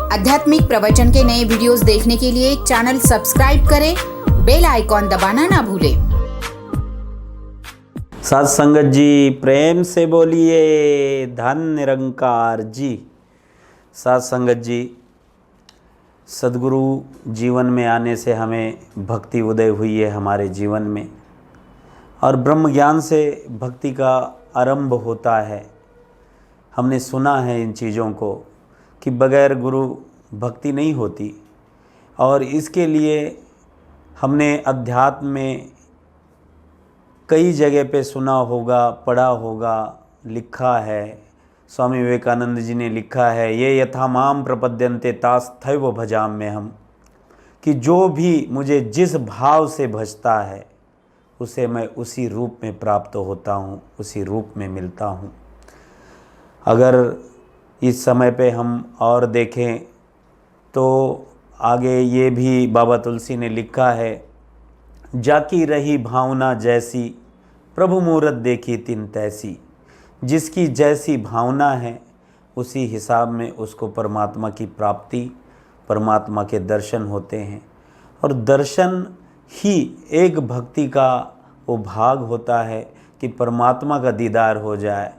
आध्यात्मिक प्रवचन के नए वीडियोस देखने के लिए चैनल सब्सक्राइब करें, बेल आइकॉन दबाना ना भूलें। साध संगत जी प्रेम से बोलिए धन निरंकार जी। साध संगत जी, सद्गुरु जीवन में आने से हमें भक्ति उदय हुई है हमारे जीवन में, और ब्रह्म ज्ञान से भक्ति का आरंभ होता है। हमने सुना है इन चीज़ों को कि बगैर गुरु भक्ति नहीं होती, और इसके लिए हमने अध्यात्म में कई जगह पे सुना होगा, पढ़ा होगा, लिखा है। स्वामी विवेकानंद जी ने लिखा है, ये यथा माम प्रपद्यन्ते तास्थैव भजाम में हम, कि जो भी मुझे जिस भाव से भजता है उसे मैं उसी रूप में प्राप्त होता हूँ, उसी रूप में मिलता हूँ। अगर इस समय पे हम और देखें तो आगे ये भी बाबा तुलसी ने लिखा है, जाकी रही भावना जैसी प्रभु मूरत देखी तिन तैसी। जिसकी जैसी भावना है उसी हिसाब में उसको परमात्मा की प्राप्ति, परमात्मा के दर्शन होते हैं। और दर्शन ही एक भक्ति का वो भाग होता है कि परमात्मा का दीदार हो जाए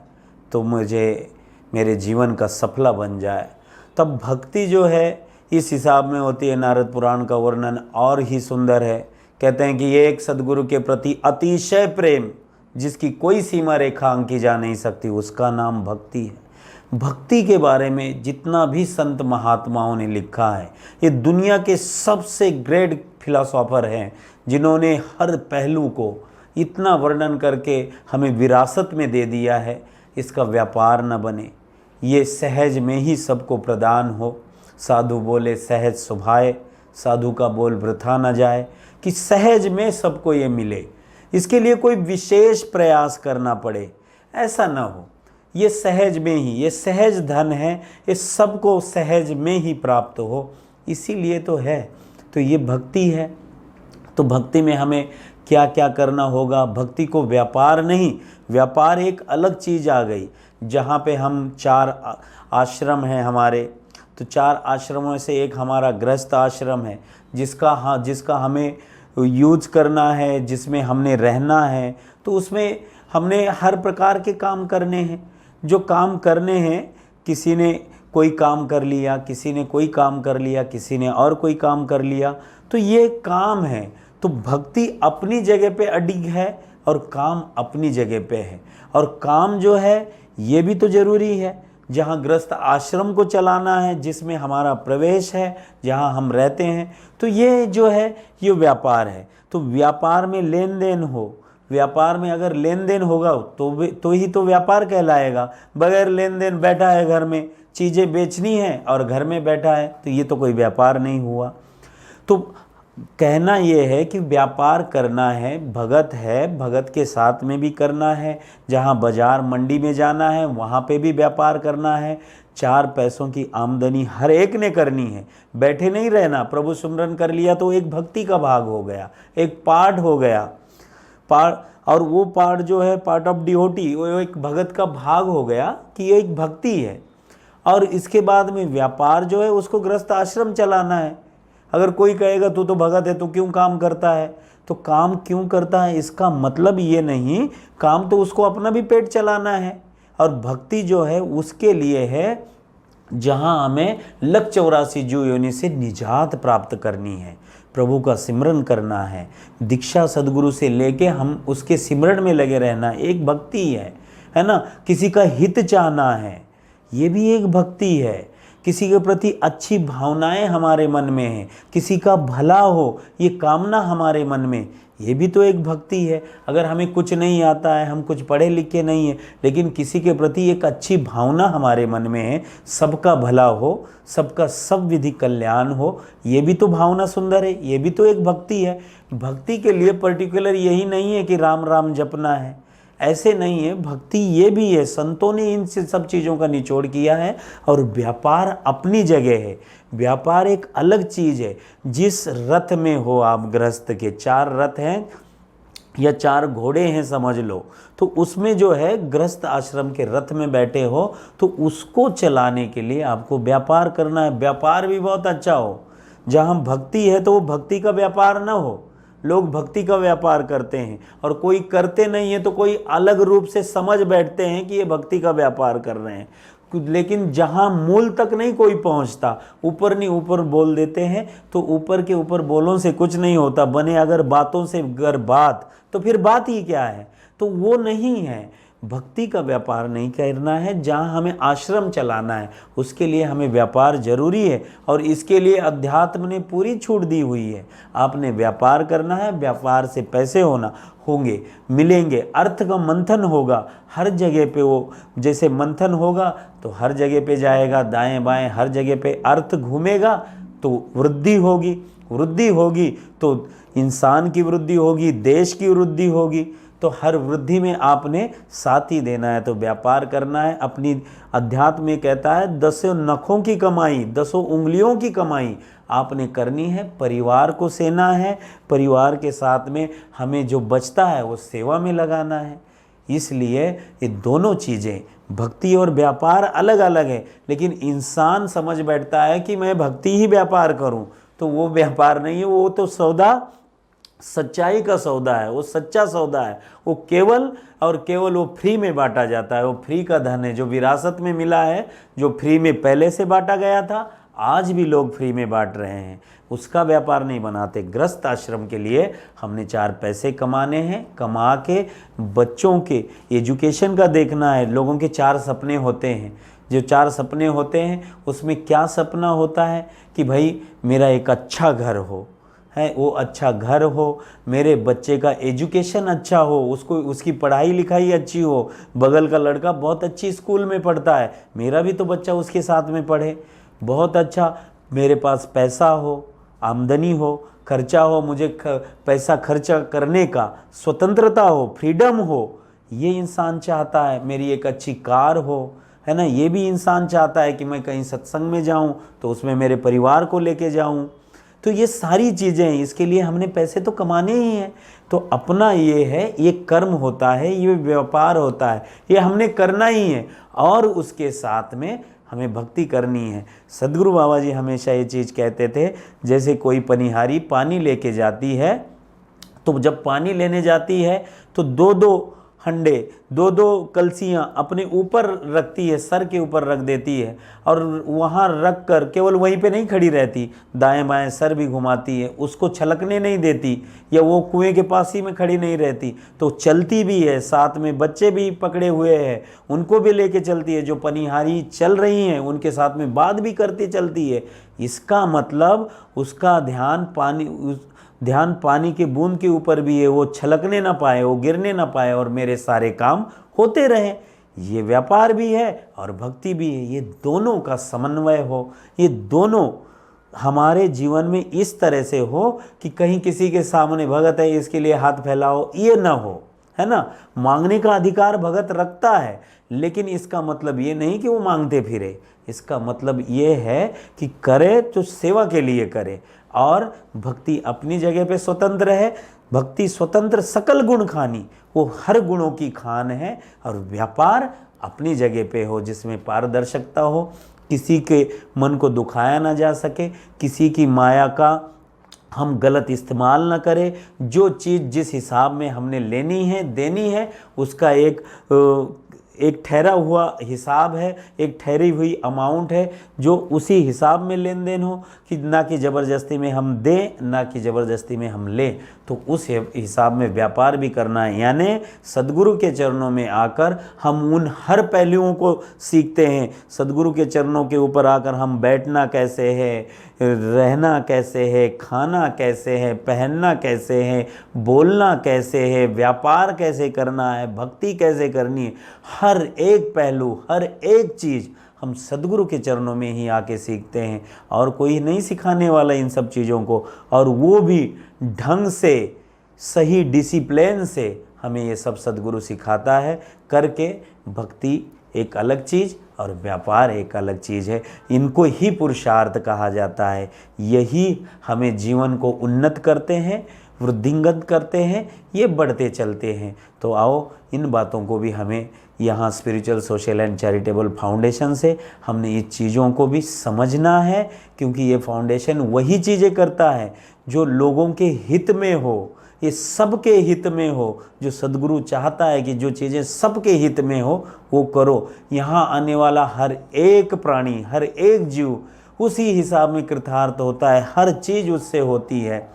तो मुझे मेरे जीवन का सफला बन जाए। तब भक्ति जो है इस हिसाब में होती है। नारद पुराण का वर्णन और ही सुंदर है। कहते हैं कि ये एक सद्गुरु के प्रति अतिशय प्रेम जिसकी कोई सीमा रेखा आंकी जा नहीं सकती, उसका नाम भक्ति है। भक्ति के बारे में जितना भी संत महात्माओं ने लिखा है, ये दुनिया के सबसे ग्रेट फिलोसोफर हैं जिन्होंने हर पहलू को इतना वर्णन करके हमें विरासत में दे दिया है। इसका व्यापार न बने, ये सहज में ही सबको प्रदान हो। साधु बोले सहज सुभाए, साधु का बोल वृथा न जाए, कि सहज में सबको ये मिले, इसके लिए कोई विशेष प्रयास करना पड़े, ऐसा न हो। ये सहज में ही, ये सहज धन है, ये सबको सहज में ही प्राप्त हो, इसीलिए तो है। तो ये भक्ति है। तो भक्ति में हमें क्या क्या करना होगा? भक्ति को व्यापार नहीं, व्यापार एक अलग चीज़ आ गई। जहाँ पे हम 4 आश्रम हैं हमारे, तो 4 आश्रमों में से एक हमारा गृहस्थ आश्रम है जिसका हमें यूज करना है, जिसमें हमने रहना है। तो उसमें हमने हर प्रकार के काम करने हैं। जो काम करने हैं, किसी ने कोई काम कर लिया, किसी ने कोई काम कर लिया, किसी ने और कोई काम कर लिया, तो ये काम है। तो भक्ति अपनी जगह पे अडिग है और काम अपनी जगह पे है। और काम जो है ये भी तो ज़रूरी है। जहाँ गृहस्थ आश्रम को चलाना है, जिसमें हमारा प्रवेश है, जहाँ हम रहते हैं, तो ये जो है ये व्यापार है। तो व्यापार में लेन देन हो, व्यापार में अगर लेन देन होगा तो ही तो व्यापार कहलाएगा। बगैर लेन देन बैठा है घर में, चीज़ें बेचनी है और घर में बैठा है, तो ये तो कोई व्यापार नहीं हुआ। तो कहना ये है कि व्यापार करना है, भगत है, भगत के साथ में भी करना है। जहाँ बाजार मंडी में जाना है वहाँ पे भी व्यापार करना है। 4 पैसों की आमदनी हर एक ने करनी है, बैठे नहीं रहना। प्रभु सुमरन कर लिया तो एक भक्ति का भाग हो गया, एक पार्ट हो गया। और वो पार्ट जो है पार्ट ऑफ डिवोटी, वो एक भगत का भाग हो गया कि ये एक भक्ति है। और इसके बाद में व्यापार जो है उसको गृहस्थ आश्रम चलाना है। अगर कोई कहेगा तू तो भगत है, तो क्यों काम करता है? तो काम क्यों करता है इसका मतलब ये नहीं, काम तो उसको अपना भी पेट चलाना है। और भक्ति जो है उसके लिए है जहाँ हमें 184 जीव योनि से निजात प्राप्त करनी है, प्रभु का सिमरन करना है। दीक्षा सद्गुरु से लेके हम उसके सिमरन में लगे रहना एक भक्ति है ना। किसी का हित चाहना है, ये भी एक भक्ति है। किसी के प्रति अच्छी भावनाएं हमारे मन में हैं, किसी का भला हो ये कामना हमारे मन में, ये भी तो एक भक्ति है। अगर हमें कुछ नहीं आता है, हम कुछ पढ़े लिखे नहीं हैं, लेकिन किसी के प्रति एक अच्छी भावना हमारे मन में है, सबका भला हो, सबका सब विधि कल्याण हो, ये भी तो भावना सुंदर है, ये भी तो एक भक्ति है। भक्ति के लिए पर्टिकुलर यही नहीं है कि राम राम जपना है, ऐसे नहीं है। भक्ति ये भी है, संतों ने इन सब चीज़ों का निचोड़ किया है। और व्यापार अपनी जगह है, व्यापार एक अलग चीज़ है। जिस रथ में हो आप, गृहस्थ के 4 रथ हैं, या 4 घोड़े हैं समझ लो, तो उसमें जो है गृहस्थ आश्रम के रथ में बैठे हो, तो उसको चलाने के लिए आपको व्यापार करना है। व्यापार भी बहुत अच्छा हो, जहाँ भक्ति है तो वो भक्ति का व्यापार ना हो। लोग भक्ति का व्यापार करते हैं और कोई करते नहीं है तो कोई अलग रूप से समझ बैठते हैं कि ये भक्ति का व्यापार कर रहे हैं, लेकिन जहाँ मूल तक नहीं कोई पहुँचता, ऊपर नहीं ऊपर बोल देते हैं, तो ऊपर के ऊपर बोलों से कुछ नहीं होता। बने अगर बातों से अगर बात, तो फिर बात ही क्या है, तो वो नहीं है। भक्ति का व्यापार नहीं करना है, जहाँ हमें आश्रम चलाना है उसके लिए हमें व्यापार जरूरी है, और इसके लिए अध्यात्म ने पूरी छूट दी हुई है। आपने व्यापार करना है, व्यापार से पैसे होंगे, मिलेंगे, अर्थ का मंथन होगा हर जगह पे। वो जैसे मंथन होगा तो हर जगह पे जाएगा, दाएं बाएं हर जगह पे अर्थ घूमेगा तो वृद्धि होगी, वृद्धि होगी तो इंसान की वृद्धि होगी, देश की वृद्धि होगी। तो हर वृद्धि में आपने साथ ही देना है, तो व्यापार करना है। अपनी अध्यात्म में कहता है 10 नखों की कमाई, 10 उंगलियों की कमाई आपने करनी है, परिवार को सेना है, परिवार के साथ में हमें जो बचता है वो सेवा में लगाना है। इसलिए ये दोनों चीज़ें, भक्ति और व्यापार अलग अलग है, लेकिन इंसान समझ बैठता है कि मैं भक्ति ही व्यापार करूं, तो वो व्यापार नहीं है, वो तो सौदा सच्चाई का सौदा है, वो सच्चा सौदा है। वो केवल और केवल वो फ्री में बांटा जाता है, वो फ्री का धन है जो विरासत में मिला है, जो फ्री में पहले से बांटा गया था, आज भी लोग फ्री में बांट रहे हैं, उसका व्यापार नहीं बनाते। गृहस्थ आश्रम के लिए हमने 4 पैसे कमाने हैं, कमा के बच्चों के एजुकेशन का देखना है। लोगों के 4 सपने होते हैं, जो 4 सपने होते हैं उसमें क्या सपना होता है कि भाई मेरा एक अच्छा घर हो, है वो अच्छा घर हो, मेरे बच्चे का एजुकेशन अच्छा हो, उसको उसकी पढ़ाई लिखाई अच्छी हो, बगल का लड़का बहुत अच्छी स्कूल में पढ़ता है, मेरा भी तो बच्चा उसके साथ में पढ़े, बहुत अच्छा मेरे पास पैसा हो, आमदनी हो, खर्चा हो, मुझे पैसा खर्चा करने का स्वतंत्रता हो, फ्रीडम हो, ये इंसान चाहता है। मेरी एक अच्छी कार हो, है ना, ये भी इंसान चाहता है कि मैं कहीं सत्संग में जाऊं तो उसमें मेरे परिवार को लेके जाऊं। तो ये सारी चीज़ें, इसके लिए हमने पैसे तो कमाने ही हैं। तो अपना ये है, ये कर्म होता है, ये व्यापार होता है, ये हमने करना ही है, और उसके साथ में हमें भक्ति करनी है। सदगुरु बाबा जी हमेशा ये चीज़ कहते थे, जैसे कोई पनिहारी पानी लेके जाती है, तो जब पानी लेने जाती है तो 2-2 हंडे, 2-2 कलसियाँ अपने ऊपर रखती है, सर के ऊपर रख देती है, और वहाँ रख कर केवल वहीं पे नहीं खड़ी रहती, दाएं बाएं सर भी घुमाती है, उसको छलकने नहीं देती, या वो कुएं के पास ही में खड़ी नहीं रहती, तो चलती भी है, साथ में बच्चे भी पकड़े हुए हैं, उनको भी लेके चलती है। जो पनिहारी चल रही हैं उनके साथ में बात भी करती चलती है। इसका मतलब उसका ध्यान पानी के बूंद के ऊपर भी है, वो छलकने ना पाए, वो गिरने ना पाए, और मेरे सारे काम होते रहें। ये व्यापार भी है और भक्ति भी है, ये दोनों का समन्वय हो, ये दोनों हमारे जीवन में इस तरह से हो कि कहीं किसी के सामने भगत है इसके लिए हाथ फैलाओ, ये ना हो, है ना। मांगने का अधिकार भगत रखता है, लेकिन इसका मतलब ये नहीं कि वो मांगते फिरे, इसका मतलब ये है कि करे तो सेवा के लिए करे, और भक्ति अपनी जगह पे स्वतंत्र है। भक्ति स्वतंत्र सकल गुण खानी, वो हर गुणों की खान है, और व्यापार अपनी जगह पे हो जिसमें पारदर्शिता हो, किसी के मन को दुखाया ना जा सके, किसी की माया का हम गलत इस्तेमाल ना करें। जो चीज़ जिस हिसाब में हमने लेनी है देनी है, उसका एक ठहरा हुआ हिसाब है, एक ठहरी हुई अमाउंट है, जो उसी हिसाब में लेन देन हो, कि ना कि ज़बरदस्ती में हम दें, ना कि ज़बरदस्ती में हम लें। तो उस हिसाब में व्यापार भी करना है। यानी सदगुरु के चरणों में आकर हम उन हर पहलुओं को सीखते हैं। सदगुरु के चरणों के ऊपर आकर हम बैठना कैसे है, रहना कैसे है, खाना कैसे है, पहनना कैसे है, बोलना कैसे है, व्यापार कैसे करना है, भक्ति कैसे करनी है, हर एक पहलू, हर एक चीज़ हम सदगुरु के चरणों में ही आके सीखते हैं, और कोई नहीं सिखाने वाला इन सब चीज़ों को, और वो भी ढंग से, सही डिसिप्लिन से हमें ये सब सदगुरु सिखाता है करके। भक्ति एक अलग चीज़ और व्यापार एक अलग चीज़ है, इनको ही पुरुषार्थ कहा जाता है। यही हमें जीवन को उन्नत करते हैं। वृद्धिंगत करते हैं, ये बढ़ते चलते हैं। तो आओ इन बातों को भी हमें यहाँ spiritual social and charitable foundation से हमने ये चीज़ों को भी समझना है, क्योंकि ये फाउंडेशन वही चीज़ें करता है जो लोगों के हित में हो, ये सबके हित में हो। जो सद्गुरु चाहता है कि जो चीज़ें सबके हित में हो वो करो। यहाँ आने वाला हर एक प्राणी, हर एक जीव उसी हिसाब में कृतार्थ होता है, हर चीज़ उससे होती है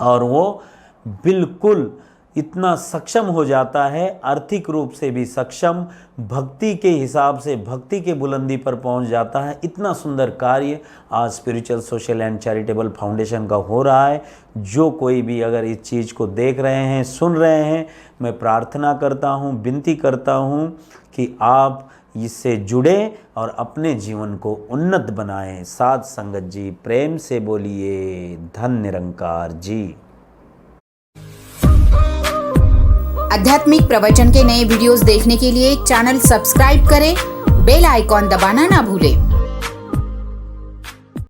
और वो बिल्कुल इतना सक्षम हो जाता है, आर्थिक रूप से भी सक्षम, भक्ति के हिसाब से भक्ति के बुलंदी पर पहुंच जाता है। इतना सुंदर कार्य आज spiritual social and charitable foundation का हो रहा है। जो कोई भी अगर इस चीज़ को देख रहे हैं, सुन रहे हैं, मैं प्रार्थना करता हूं, विनती करता हूं कि आप इससे जुड़े और अपने जीवन को उन्नत बनाएं। साध संगत जी, प्रेम से बोलिए धन निरंकार जी। आध्यात्मिक प्रवचन के नए वीडियोस देखने के लिए चैनल सब्सक्राइब करें, बेल आइकॉन दबाना ना भूलें।